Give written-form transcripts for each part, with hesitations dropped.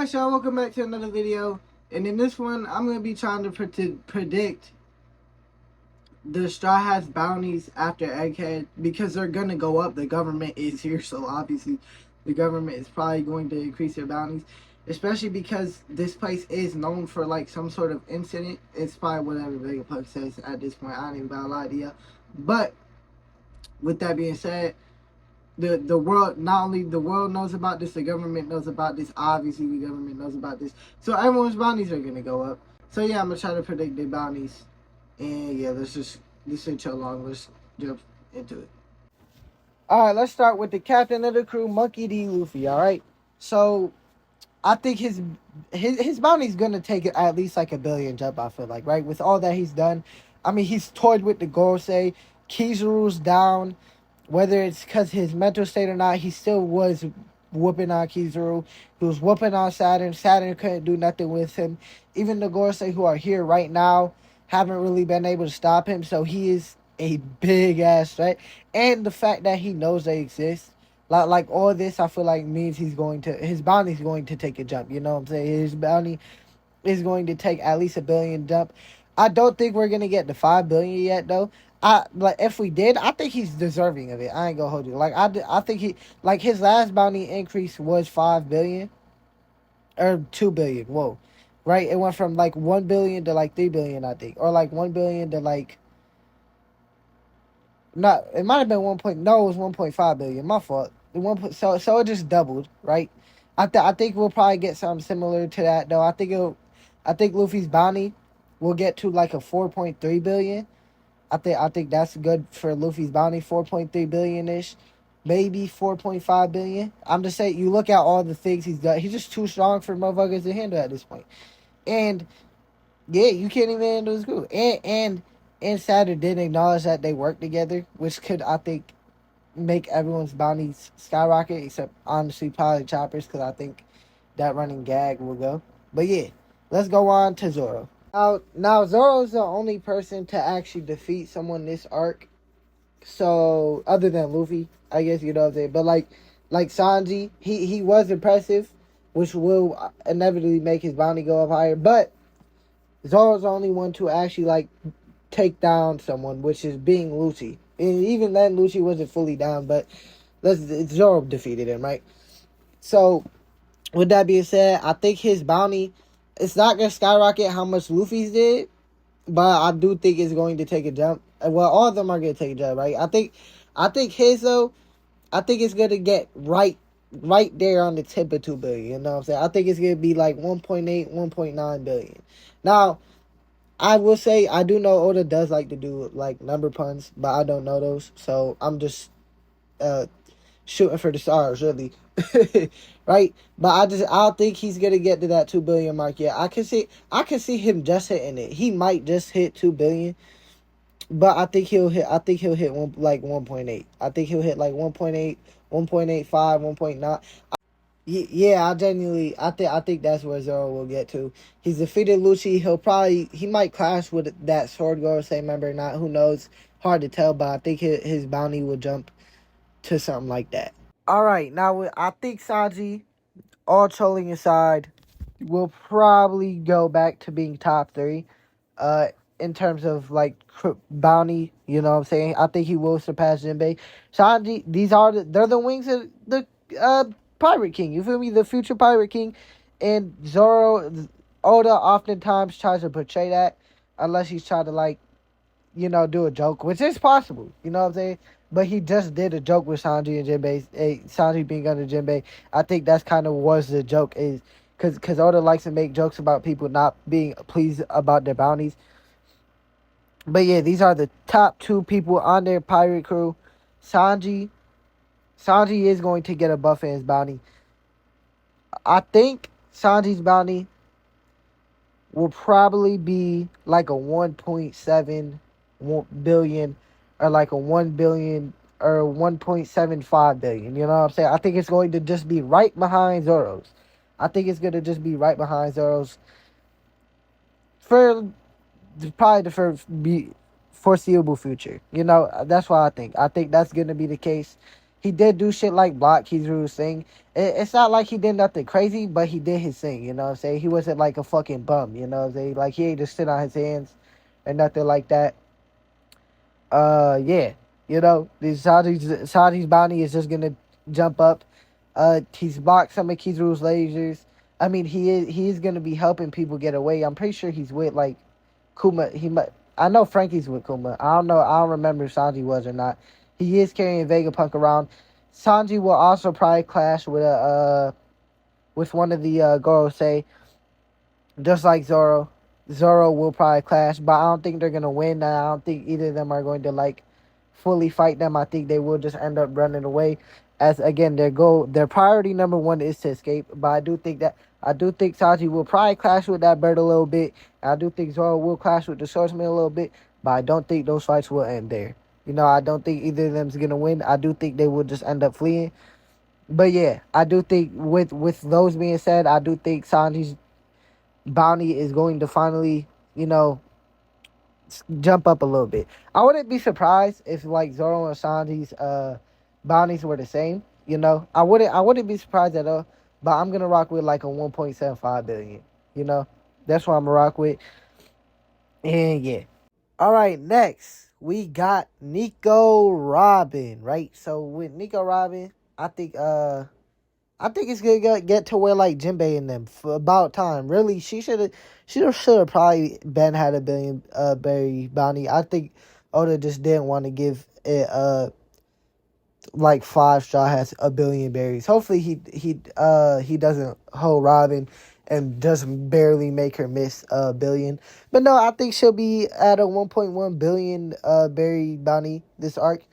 Alright, y'all, welcome back to another video. And in this one, I'm going to be trying to predict the Straw Hats bounties after Egghead, because they're going to go up. The government is here, so obviously the government is probably going to increase their bounties. Especially because this place is known for like some sort of incident. It's probably whatever Vegapunk says at this point. I don't even got a lie to you. But with that being said, the world, not only the world knows about this, the government knows about this. Obviously the government knows about this, so everyone's bounties are gonna go up. So yeah, I'm gonna try to predict the bounties. And yeah, this ain't too long. Let's jump into it. All right, let's start with the captain of the crew, Monkey D. Luffy. All right, so I think his bounty's gonna take at least like a billion jump. I feel like, right, with all that he's done. I mean, he's toyed with the Gorosei. Kizaru's down. Whether it's because his mental state or not, he still was whooping on Kizaru. He was whooping on Saturn. Saturn couldn't do nothing with him. Even the Gorosei who are here right now haven't really been able to stop him. So he is a big ass threat. And the fact that he knows they exist, like all this, I feel like means his bounty's going to take a jump. You know what I'm saying? His bounty is going to take at least a billion jump. I don't think we're gonna get to 5 billion yet, though. If we did, I think he's deserving of it. I ain't gonna hold you. I think his last bounty increase was 5 billion or 2 billion. Whoa, right? It went from like 1 billion to like 3 billion, I think, or like 1 billion to like. Not, it might have been 1 point. No, it was 1.5 billion. My fault. So it just doubled, right? I think we'll probably get something similar to that, though. I think Luffy's bounty will get to like a 4.3 billion. I think that's good for Luffy's bounty, 4.3 billion ish, maybe 4.5 billion. I'm just saying, you look at all the things he's done. He's just too strong for motherfuckers to handle at this point. And yeah, you can't even handle his group. And Saturn did acknowledge that they work together, which could, I think, make everyone's bounties skyrocket, except honestly probably Chopper's, because I think that running gag will go. But yeah, let's go on to Zoro. Now Zoro's the only person to actually defeat someone this arc. So other than Luffy, I guess, you know what I'm saying. But like Sanji, he was impressive, which will inevitably make his bounty go up higher. But Zoro's the only one to actually like take down someone, which is being Lucy. And even then, Lucy wasn't fully down, but Zoro defeated him, right? So with that being said, I think his bounty, it's not going to skyrocket how much Luffy's did, but I do think it's going to take a jump. Well, all of them are going to take a jump, right? I think his, though, I think it's going to get right there on the tip of 2 billion, you know what I'm saying? I think it's going to be like 1.8, 1.9 billion. Now, I will say, I do know Oda does like to do, like, number puns, but I don't know those, so I'm just shooting for the stars, really. Right? But I don't think he's gonna get to that 2 billion mark yet. I can see him just hitting it. He might just hit 2 billion. But I think he'll hit 1.8. I think he'll hit like 1.8, 1.85, 1.9. Yeah, I think that's where Zoro will get to. He's defeated Lucci. He might clash with that Sword Gorosei member, not, who knows. Hard to tell, but I think his bounty will jump to something like that. All right, now I think Sanji, all trolling aside, will probably go back to being top 3 in terms of like bounty, you know what I'm saying? I think he will surpass Jinbei. Sanji, they're the wings of the Pirate King, you feel me? The future Pirate King. And Zoro, Oda oftentimes tries to portray that, unless he's trying to like, you know, do a joke, which is possible, you know what I'm saying? But he just did a joke with Sanji and Jinbei, Sanji being under Jinbei. I think that's kind of was the joke, is because Oda likes to make jokes about people not being pleased about their bounties. But yeah, these are the top 2 people on their pirate crew. Sanji is going to get a buff in his bounty. I think Sanji's bounty will probably be like a 1.7 billion or like a 1 billion or 1.75 billion. You know what I'm saying? I think it's going to just be right behind Zoro's. I think it's going to just be right behind Zoro's for probably the foreseeable future. You know, that's what I think. I think that's going to be the case. he did do shit like block Kizaru's thing. It's not like he did nothing crazy, but he did his thing. You know what I'm saying? He wasn't like a fucking bum. You know what I'm saying? Like he ain't just sit on his hands or nothing like that. Yeah, you know, the Sanji's bounty is just gonna jump up. He's blocked some of Kizaru's lasers. I mean, he is gonna be helping people get away. I'm pretty sure he's with like Kuma. I know Frankie's with Kuma. I don't know. I don't remember if Sanji was or not. He is carrying Vegapunk around. Sanji will also probably clash with one of the Gorosei, just like Zoro. Zoro will probably clash, but I don't think they're gonna win. I don't think either of them are going to like fully fight them. I think they will just end up running away. As again, their priority number one is to escape. But I do think Sanji will probably clash with that bird a little bit. I do think Zoro will clash with the swordsman a little bit, but I don't think those fights will end there. You know, I don't think either of them's gonna win. I do think they will just end up fleeing. But yeah, I do think with those being said, I do think Sanji's bounty is going to finally, you know, jump up a little bit. I wouldn't be surprised if like Zoro and Sanji's bounties were the same. You know, I wouldn't be surprised at all. But I'm gonna rock with like a 1.75 billion. You know, that's what I'm gonna rock with. And yeah. All right, next we got Nico Robin. Right. So with Nico Robin, I think it's gonna get to where like Jinbei and them for about time. Really, she should have probably been had a billion berry bounty. I think Oda just didn't want to give it like 5 straw hats a billion berries. Hopefully he doesn't hold Robin and doesn't barely make her miss a billion. But no, I think she'll be at a 1.1 billion berry bounty this arc.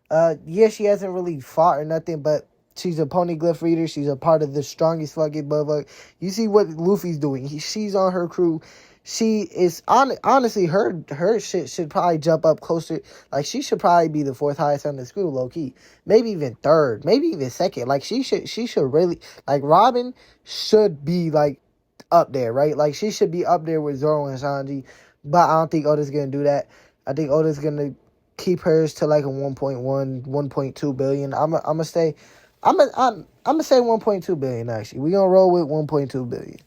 Yeah, she hasn't really fought or nothing, but she's a poneglyph reader. She's a part of the strongest fucking Bubba. You see what Luffy's doing. She's on her crew. She is honestly her shit should probably jump up closer. Like she should probably be the fourth highest on the crew, low key. Maybe even third. Maybe even second. Like she should really like Robin should be like up there, right? Like she should be up there with Zoro and Sanji. But I don't think Oda's gonna do that. I think Oda's gonna keep hers to like a 1.1, 1.2 billion. I'm gonna say I'm gonna say 1.2 billion actually. We're gonna roll with 1.2 billion.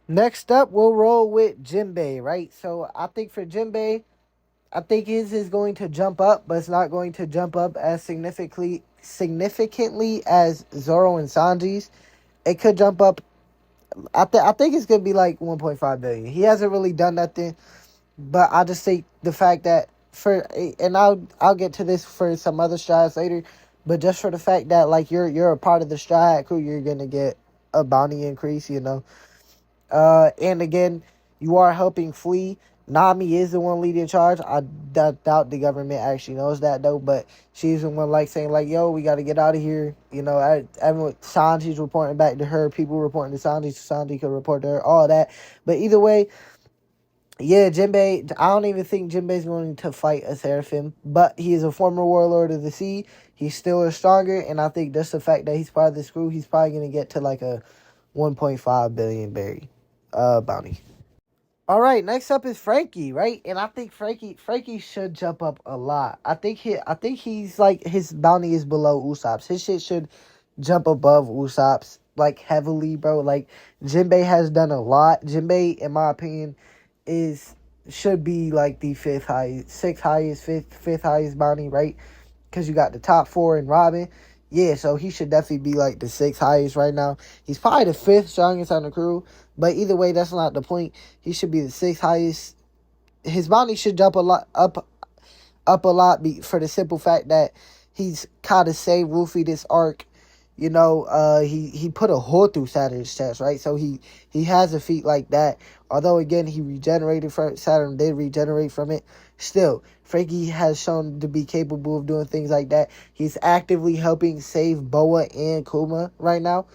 Next up, we'll roll with Jinbei, right? So I think for Jinbei, I think his is going to jump up, but it's not going to jump up as significantly as Zoro and Sanji's. It could jump up. I think it's gonna be like 1.5 billion. He hasn't really done nothing, but I just think the fact that and I'll get to this for some other strides later, but just for the fact that like you're a part of the stride crew, you're gonna get a bounty increase, you know. And again, you are helping flee. Nami is the one leading charge. I doubt the government actually knows that though, but she's the one like saying like, "Yo, we got to get out of here." You know, everyone, Sanji's reporting back to her. People reporting to Sanji, so Sanji could report to her. All that, but either way, yeah, Jinbei. I don't even think Jinbei's going to fight a Seraphim, but he is a former warlord of the sea. He's still stronger, and I think just the fact that he's part of this crew, he's probably going to get to like a 1.5 billion berry bounty. All right, next up is Frankie, right? And I think Frankie should jump up a lot. I think he's like his bounty is below Usopp's. His shit should jump above Usopp's like heavily, bro. Like Jinbei has done a lot. Jinbei, in my opinion, is should be like the fifth highest bounty, right? Because you got the top four in Robin. Yeah, so he should definitely be like the sixth highest right now. He's probably the fifth strongest on the crew, but either way, that's not the point. He should be the sixth highest. His bounty should jump up a lot for the simple fact that he's kind of saved Luffy this arc. You know, he put a hole through Saturn's chest, right? So he has a feat like that. Although again he regenerated from Saturn did regenerate from it. Still, Frankie has shown to be capable of doing things like that. He's actively helping save Boa and Kuma right now.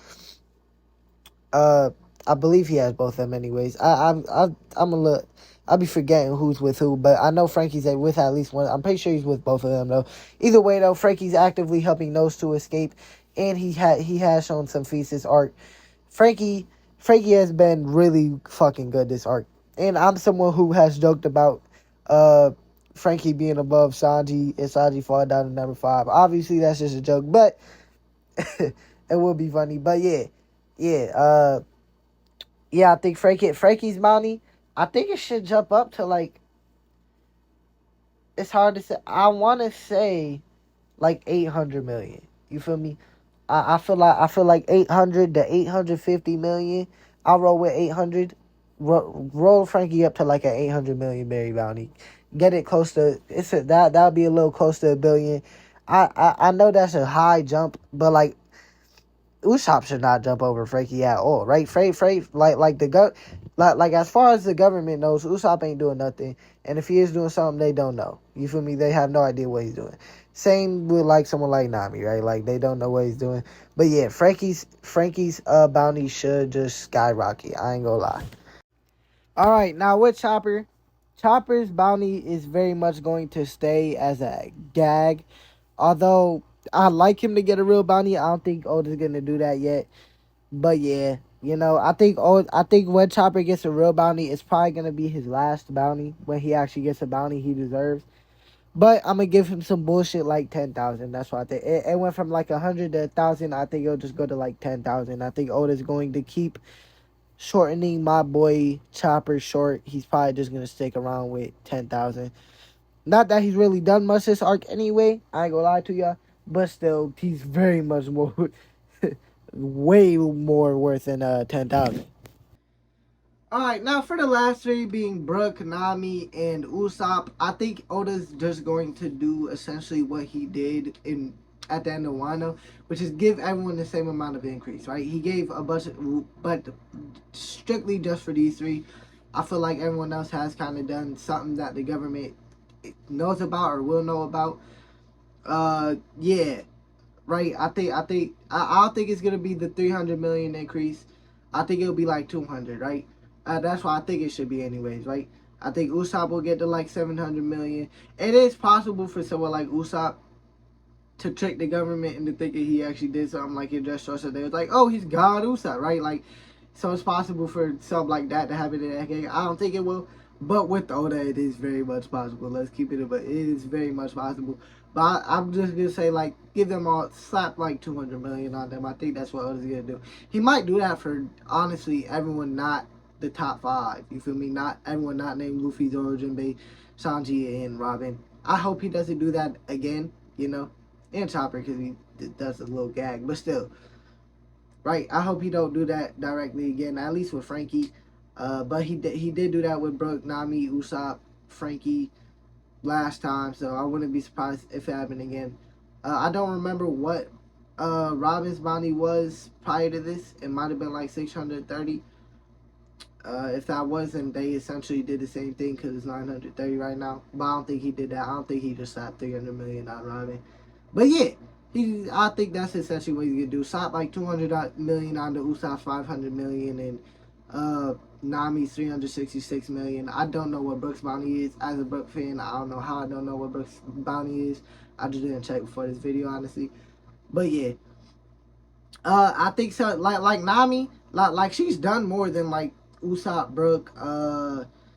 I believe he has both of them anyways. I'm a little. I'll be forgetting who's with who, but I know Frankie's with at least one. I'm pretty sure he's with both of them though. Either way though, Frankie's actively helping those two escape, and he has shown some feats this arc. Frankie has been really fucking good this arc, and I'm someone who has joked about Frankie being above Sanji and Sanji falling down to number 5. Obviously, that's just a joke, but it would be funny. But yeah, yeah. I think Frankie's bounty. I think it should jump up to like. It's hard to say. I want to say like 800 million. You feel me? I feel like 800 to 850 million. I'll roll with 800. Roll Frankie up to like an 800 million berry bounty. Get it close to that'll be a little close to a billion. I know that's a high jump, but like Usopp should not jump over Frankie at all, right? Like the like as far as the government knows, Usopp ain't doing nothing, and if he is doing something, they don't know. You feel me? They have no idea what he's doing. Same with like someone like Nami, right? Like they don't know what he's doing. But yeah, Frankie's bounty should just skyrocket. I ain't gonna lie. All right, now with Chopper's bounty is very much going to stay as a gag. Although I like him to get a real bounty, I don't think Oda's gonna do that yet. But yeah, I think when Chopper gets a real bounty, it's probably gonna be his last bounty when he actually gets a bounty he deserves. But I'm gonna give him some bullshit like 10,000. That's what I think. It went from like 100 to 1,000. I think it'll just go to like 10,000. I think Oda's going to keep shortening my boy Chopper short. He's probably just gonna stick around with 10,000. Not that he's really done much this arc anyway. I ain't gonna lie to ya, but still, he's very much more, way more worth than 10,000. All right, now for the last three being Brook, Nami, and Usopp, I think Oda's just going to do essentially what he did in at the end of Wano, which is give everyone the same amount of increase, right? He gave a bunch of, but strictly just for these three. I feel like everyone else has kind of done something that the government knows about or will know about. Yeah, right. I don't think it's gonna be the 300 million increase. I think it'll be like 200, right? That's what I think it should be, anyways, right? I think Usopp will get to like 700 million. It is possible for someone like Usopp to trick the government into thinking he actually did something like it just shows that they was like, oh, he's God Usopp, right? Like, so it's possible for something like that to happen in that game. I don't think it will, but with Oda, it is very much possible. Let's keep it, but it is very much possible. But I'm just gonna say, like, give them all, slap like 200 million on them. I think that's what Oda's gonna do. He might do that for honestly everyone not the top 5. You feel me? Not everyone not named Luffy, Zoro, Jinbei, Sanji, and Robin. I hope he doesn't do that again. You know, and Chopper because he does a little gag, but still, right? I hope he don't do that directly again. At least with Frankie, but he did do that with Brook, Nami, Usopp, Frankie last time, so I wouldn't be surprised if it happened again. I don't remember what Robin's bounty was prior to this. It might have been like 630. If that wasn't, they essentially did the same thing because it's 930 right now. But I don't think he did that. I don't think he just slapped 300 million on Robin. But yeah, I think that's essentially what he's gonna do. Slap like 200 million on the Usopp 500 million and Nami's 366 million. I don't know what Brook's bounty is. As a Brook fan, I don't know how I don't know what Brook's bounty is. I just didn't check before this video, honestly. But yeah, I think so. Like Nami, like she's done more than like Usopp, Brook.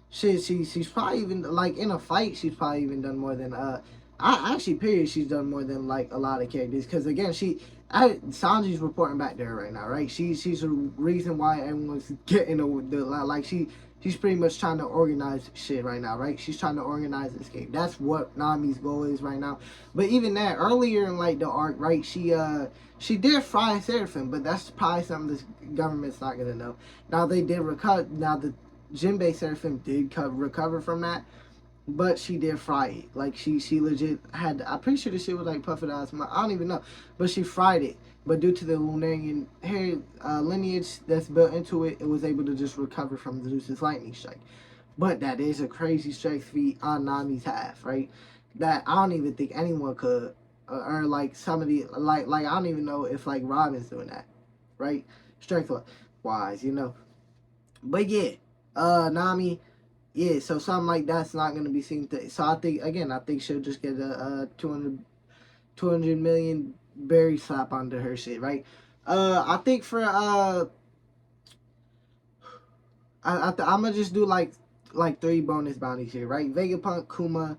She's probably even like in a fight. She's probably even done more than I actually period. She's done more than like a lot of characters because again Sanji's reporting back there right now, right? She's the reason why everyone's getting the like she's pretty much trying to organize shit right now, right? She's trying to organize this game. That's what Nami's goal is right now. But even that earlier in like the arc, right? She did fry Seraphim, but that's probably something this government's not gonna know. Now they did recover. Now the Jinbei Seraphim did recover from that, but she did fry it. Like she legit had. I'm pretty sure the shit was like puffed out. I don't even know, but she fried it. But due to the Lunarian hair lineage that's built into it, it was able to just recover from Zeus's lightning strike. But that is a crazy strength feat on Nami's half, right? That I don't even think anyone could, or like somebody like I don't even know if like Robin's doing that, right? Strength wise, you know. But yeah, Nami, yeah. So something like that's not gonna be seen. So I think she'll just get a 200 million berry slap onto her shit, right? I think for I'm gonna just do like 3 bonus bounties here, right? Vegapunk, Kuma,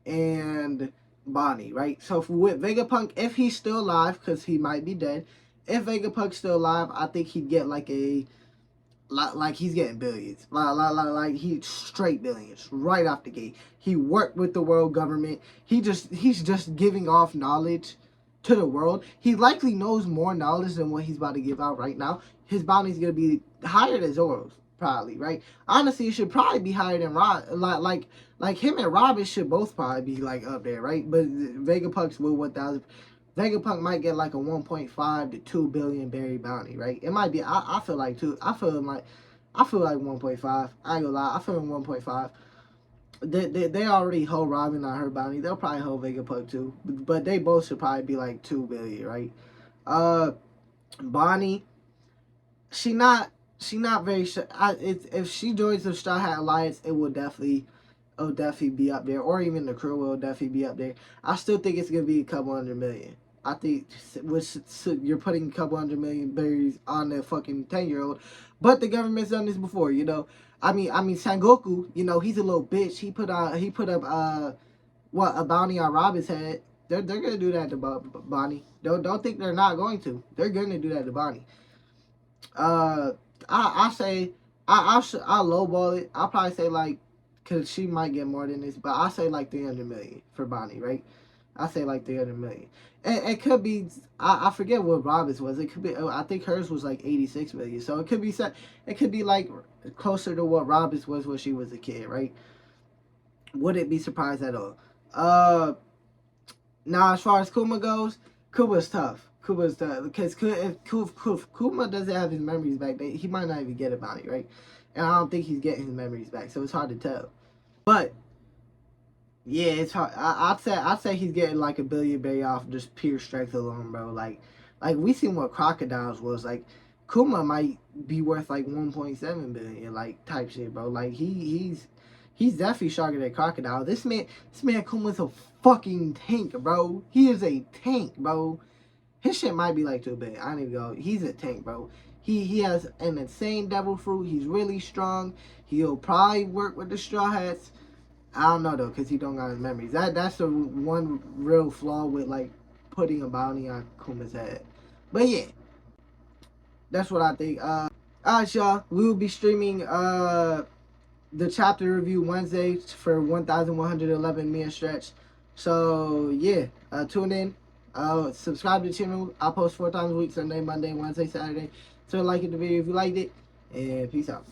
and Bonnie, right? So with Vegapunk, if he's still alive, because he might be dead, if Vegapunk's still alive, I think he'd get like a like he's getting billions, like he straight billions right off the gate. He worked with the world government. He's just giving off knowledge to the world. He likely knows more knowledge than what he's about to give out right now. His bounty's gonna be higher than Zoro's, probably, right? Honestly, it should probably be higher than Rob. Like him and Robin should both probably be like up there, right? But Vegapunk's will 1,000. Vegapunk might get like a 1.5 to 2 billion berry bounty, right? It might be. I feel like two. I feel like 1.5. I ain't gonna lie. I feel like 1.5. They already hold Robin on her bounty. They'll probably hold Vegapunk too, but they both should probably be like 2 billion, right? Bonnie, she not very sure. If she joins the Straw Hat Alliance, it'll definitely be up there, or even the crew will definitely be up there. I still think it's gonna be a couple hundred million. I think you're putting a couple hundred million berries on the fucking 10-year-old, but the government's done this before, you know. I mean, Sangoku, you know, he's a little bitch. He put up a bounty on Robin's head. They're gonna do that to Bonnie. Don't think they're not going to. They're gonna do that to Bonnie. I say I'll lowball it. I'll probably say like, cause she might get more than this, but I say like 300 million for Bonnie, right? I say like 300 million. It could be, I forget what Robin's was. It could be, I think hers was like 86 million. So it could be set. It could be like closer to what Robin's was when she was a kid, right? Wouldn't be surprised at all. Now as far as Kuma goes, Kuma's tough. Kuma's tough because if Kuma doesn't have his memories back, he might not even get a bounty, right? And I don't think he's getting his memories back, so it's hard to tell. But yeah, it's hard. I'd say he's getting like a billion berry off just pure strength alone, bro. Like we seen what crocodiles was like. Kuma might be worth like 1.7 billion, like type shit, bro. Like he's definitely stronger than crocodile. This man Kuma's a fucking tank, bro. He is a tank, bro. His shit might be like 2 billion. I don't even go. He's a tank, bro. He has an insane devil fruit. He's really strong. He'll probably work with the Straw Hats. I don't know though, cause he don't got his memories. That's the one real flaw with like putting a bounty on Kuma's head. But yeah, that's what I think. Alright, y'all. We will be streaming the chapter review Wednesday for 1,111 me and Stretch. So yeah, tune in. Subscribe to the channel. I post 4 times a week: Sunday, Monday, Wednesday, Saturday. So like the video if you liked it, and peace out.